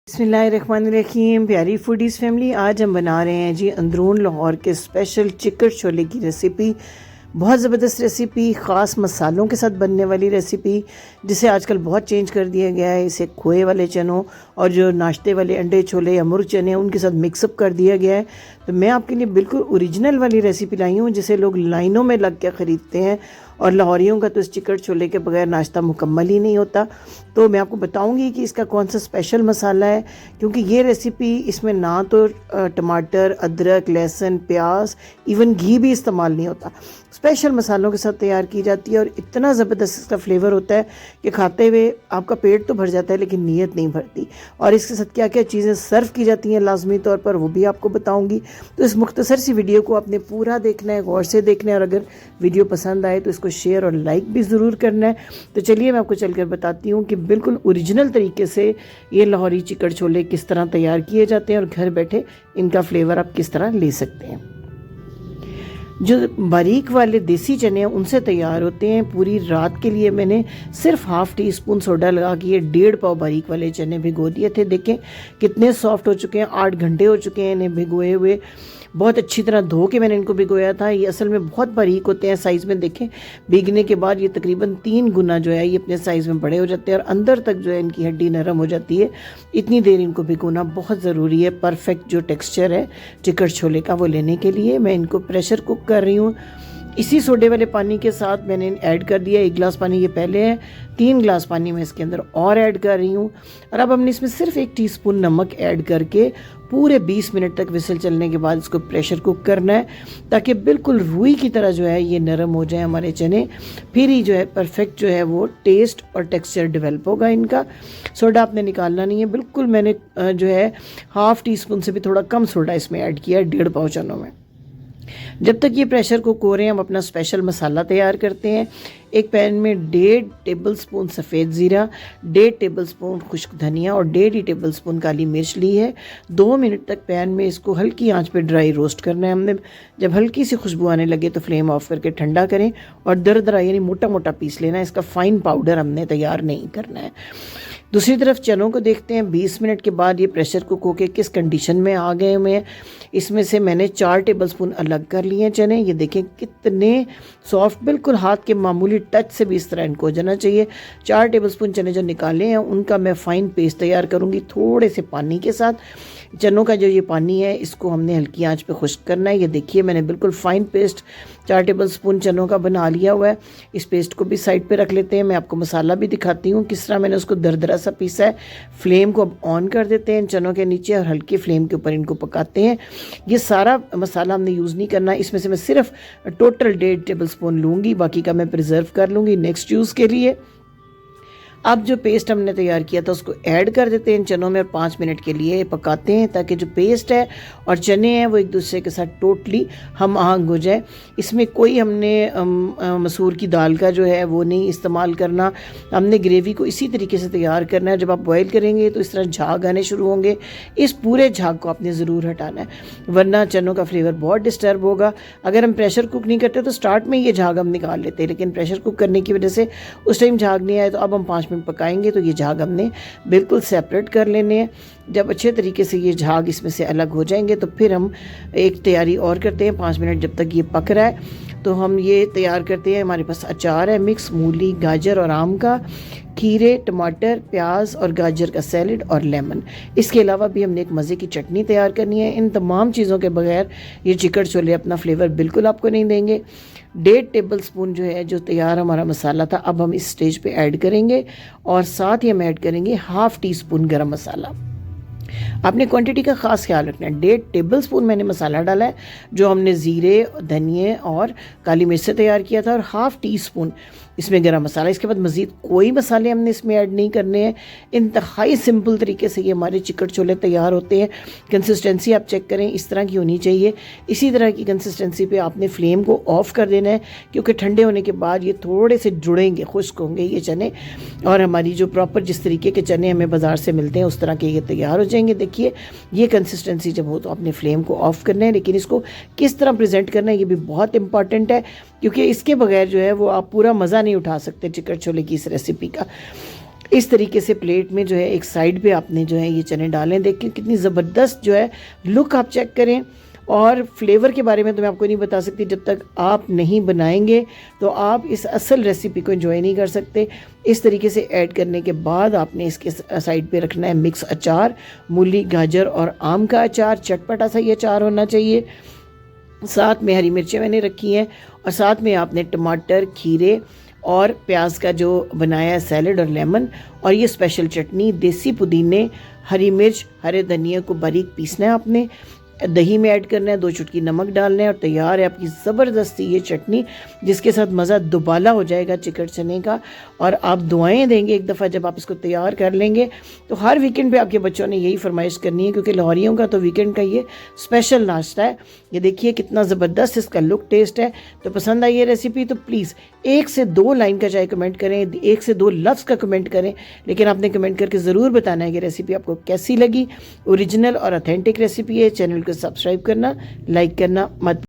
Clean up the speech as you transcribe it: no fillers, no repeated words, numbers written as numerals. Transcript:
बिस्मिल्लाहिर्रहमानिर्रहीम। प्यारी foodies family, आज हम बना रहे हैं जी अंदरून लाहौर के स्पेशल चिकन छोले की रेसिपी। बहुत ज़बरदस्त रेसिपी, ख़ास मसालों के साथ बनने वाली रेसिपी, जिसे आजकल बहुत चेंज कर दिया गया है। इसे खोए वाले चनों और जो नाश्ते वाले अंडे छोले या मुर्ग चने उनके साथ मिक्सअप कर दिया गया है। तो मैं आपके लिए बिल्कुल ओरिजिनल वाली रेसिपी लाई हूँ, जिसे लोग लाइनों में लग के ख़रीदते हैं। और लाहौरियों का तो इस चिकन छोले के बगैर नाश्ता मुकम्मल ही नहीं होता। तो मैं आपको बताऊंगी कि इसका कौन सा स्पेशल मसाला है, क्योंकि ये रेसिपी इसमें ना तो टमाटर, अदरक, लहसुन, प्याज, इवन घी भी इस्तेमाल नहीं होता। स्पेशल मसालों के साथ तैयार की जाती है और इतना ज़बरदस्त इसका फ्लेवर होता है कि खाते हुए आपका पेट तो भर जाता है लेकिन नीयत नहीं भरती। और इसके साथ क्या क्या चीज़ें सर्व की जाती हैं लाजमी तौर पर, वो भी आपको बताऊंगी। तो इस मुख्तसर सी वीडियो को आपने पूरा देखना है, गौर से देखना है, और अगर वीडियो पसंद आए तो इसको शेयर और लाइक भी ज़रूर करना है। तो चलिए मैं आपको चलकर बताती हूँ कि बिल्कुल ओरिजिनल तरीके से ये लाहौरी चिकन छोले किस तरह तैयार किए जाते हैं और घर बैठे इनका फ्लेवर आप किस तरह ले सकते हैं। जो बारीक वाले देसी चने हैं उनसे तैयार होते हैं। पूरी रात के लिए मैंने सिर्फ हाफ़ टी स्पून सोडा लगा के ये 1.5 पाव बारीक वाले चने भिगो दिए थे। देखें कितने सॉफ्ट हो चुके हैं, 8 घंटे हो चुके हैं इन्हें भिगोए हुए। बहुत अच्छी तरह धो के मैंने इनको भिगोया था। ये असल में बहुत बारीक होते हैं साइज़ में। देखें भीगने के बाद ये तकरीबन 3 गुना जो है ये अपने साइज़ में बड़े हो जाते हैं और अंदर तक जो है इनकी हड्डी नरम हो जाती है। इतनी देर इनको भिगोना बहुत ज़रूरी है परफेक्ट जो टेक्सचर है चिकन छोले का वो लेने के लिए। मैं इनको प्रेशर कुक कर रही हूँ। इसी सोडे वाले पानी के साथ मैंने ऐड कर दिया 1 गिलास पानी, ये पहले है। 3 गिलास पानी मैं इसके अंदर और ऐड कर रही हूँ। और अब हमने इसमें सिर्फ 1 टीस्पून नमक ऐड करके पूरे 20 मिनट तक विसल चलने के बाद इसको प्रेशर कुक करना है, ताकि बिल्कुल रुई की तरह जो है ये नरम हो जाए हमारे चने। फिर ही जो है परफेक्ट जो है वो टेस्ट और टेक्सचर डेवलप होगा इनका। सोडा आपने निकालना नहीं है बिल्कुल। मैंने जो है हाफ़ टी स्पून से भी थोड़ा कम सोडा इसमें ऐड किया है 1.5 पाव चनों में। जब तक ये प्रेशर कुक हो रहे हैं हम अपना स्पेशल मसाला तैयार करते हैं। एक पैन में 1.5 टेबल स्पून सफ़ेद ज़ीरा, 1.5 टेबल स्पून खुश्क धनिया और 1.5 टेबल स्पून काली मिर्च ली है। 2 मिनट तक पैन में इसको हल्की आंच पे ड्राई रोस्ट करना है हमने। जब हल्की सी खुशबू आने लगे तो फ्लेम ऑफ करके ठंडा करें और दरदरा यानी मोटा मोटा पीस लेना है। इसका फ़ाइन पाउडर हमने तैयार नहीं करना है। दूसरी तरफ चनों को देखते हैं। 20 मिनट के बाद ये प्रेशर कुक होके किस कंडीशन में आ गए हुए हैं। इसमें से मैंने 4 टेबल स्पून अलग कर लिए हैं चने। ये देखें कितने सॉफ्ट, बिल्कुल हाथ के मामूली टच से भी इस तरह इनको हो जाना चाहिए। 4 टेबल स्पून चने जो निकाले हैं उनका मैं फ़ाइन पेस्ट तैयार करूँगी थोड़े से पानी के साथ। चनों का जो ये पानी है इसको हमने हल्की आंच पे खुश्क करना है। ये देखिए मैंने बिल्कुल फ़ाइन पेस्ट 4 टेबल स्पून चनों का बना लिया हुआ है। इस पेस्ट को भी साइड पे रख लेते हैं। मैं आपको मसाला भी दिखाती हूँ किस तरह मैंने उसको दरदरा सा पीसा है। फ्लेम को अब ऑन कर देते हैं चनों के नीचे और हल्की फ्लेम के ऊपर इनको पकाते हैं। ये सारा मसाला हमने यूज़ नहीं करना। इसमें से मैं सिर्फ टोटल 1.5 टेबल स्पून लूँगी, बाकी का मैं प्रिजर्व कर लूँगी नेक्स्ट यूज़ के लिए। अब जो पेस्ट हमने तैयार किया था उसको ऐड कर देते हैं इन चनों में और 5 मिनट के लिए पकाते हैं, ताकि जो पेस्ट है और चने हैं वो एक दूसरे के साथ टोटली हम आहंग हो जाए। इसमें कोई हमने मसूर की दाल का जो है वो नहीं इस्तेमाल करना। हमने ग्रेवी को इसी तरीके से तैयार करना है। जब आप बॉयल करेंगे तो इस तरह झाग आने शुरू होंगे। इस पूरे झाग को आपने ज़रूर हटाना है, वरना चनों का फ्लेवर बहुत डिस्टर्ब होगा। अगर हम प्रेशर कुक नहीं करते तो स्टार्ट में ये झाग हम निकाल लेते हैं, लेकिन प्रेशर कुक करने की वजह से उस टाइम झाग नहीं आया। तो अब हम 5 मिनट पकाएंगे तो ये झाग हमने बिल्कुल सेपरेट कर लेने हैं। जब अच्छे तरीके से ये झाग इसमें से अलग हो जाएंगे तो फिर हम एक तैयारी और करते हैं। 5 मिनट जब तक ये पक रहा है तो हम ये तैयार करते हैं। हमारे पास अचार है मिक्स, मूली, गाजर और आम का, खीरे, टमाटर, प्याज और गाजर का सैलेड और लेमन। इसके अलावा भी हमने एक मज़े की चटनी तैयार करनी है। इन तमाम चीज़ों के बगैर ये चिकन छोले अपना फ्लेवर बिल्कुल आपको नहीं देंगे। 1.5 टेबल स्पून जो है जो तैयार हमारा मसाला था अब हम इस स्टेज पे ऐड करेंगे और साथ ही हम ऐड करेंगे हाफ़ टी स्पून गरम मसाला। आपने क्वांटिटी का ख़ास ख्याल रखना है। 1.5 टेबल स्पून मैंने मसाला डाला है जो हमने ज़ीरे, धनिए और काली मिर्च से तैयार किया था, और हाफ़ टी स्पून इसमें गरम मसाला। इसके बाद मज़ीद कोई मसाले हमने इसमें ऐड नहीं करने हैं। इंतहाई सिंपल तरीके से ये हमारे चिकन छोले तैयार होते हैं। कंसिस्टेंसी आप चेक करें, इस तरह की होनी चाहिए। इसी तरह की कंसिस्टेंसी पे आपने फ्लेम को ऑफ़ कर देना है, क्योंकि ठंडे होने के बाद ये थोड़े से जुड़ेंगे, खुश्क होंगे ये चने, और हमारी जो प्रॉपर जिस तरीके के चने हमें बाज़ार से मिलते हैं उस तरह के ये तैयार हो जाएंगे। देखिए ये कंसिस्टेंसी जब हो तो आपने फ्लेम को ऑफ़ करना है, लेकिन इसको किस तरह प्रेजेंट करना है ये भी बहुत इंपॉर्टेंट है, क्योंकि इसके बगैर जो है वो आप पूरा मज़ा नहीं उठा सकते चिकन छोले की इस रेसिपी का। इस तरीके से प्लेट में जो है एक साइड पे आपने जो है ये चने डालें। देखिए कितनी ज़बरदस्त जो है लुक आप चेक करें। और फ्लेवर के बारे में तो मैं आपको नहीं बता सकती, जब तक आप नहीं बनाएंगे तो आप इस असल रेसिपी को एंजॉय नहीं कर सकते। इस तरीके से ऐड करने के बाद आपने इसके साइड पे रखना है मिक्स अचार, मूली, गाजर और आम का अचार। चटपटा सा ये अचार होना चाहिए। साथ में हरी मिर्चें मैंने रखी हैं और साथ में आपने टमाटर, खीरे और प्याज का जो बनाया है सैलड और लेमन, और ये स्पेशल चटनी, देसी पुदीने, हरी मिर्च, हरे धनिया को बारीक पीसना है आपने, दही में ऐड करना है, 2 चुटकी नमक डालना है और तैयार है आपकी ज़बरदस्ती ये चटनी, जिसके साथ मज़ा दुबाला हो जाएगा चिकन चने का। और आप दुआएं देंगे एक दफ़ा जब आप इसको तैयार कर लेंगे। तो हर वीकेंड पे आपके बच्चों ने यही फरमाइश करनी है, क्योंकि लाहौरियों का तो वीकेंड का ये स्पेशल नाश्ता है। ये देखिए कितना ज़बरदस्त इसका लुक, टेस्ट है। तो पसंद आई ये रेसिपी तो प्लीज़ 1 से 2 लाइन का चाहे कमेंट करें, 1 से 2 लफ्ज़ का कमेंट करें, लेकिन आपने कमेंट करके ज़रूर बताना है कि रेसिपी आपको कैसी लगी। ओरिजिनल और ऑथेंटिक रेसिपी है। चैनल को सब्सक्राइब करना, लाइक करना मत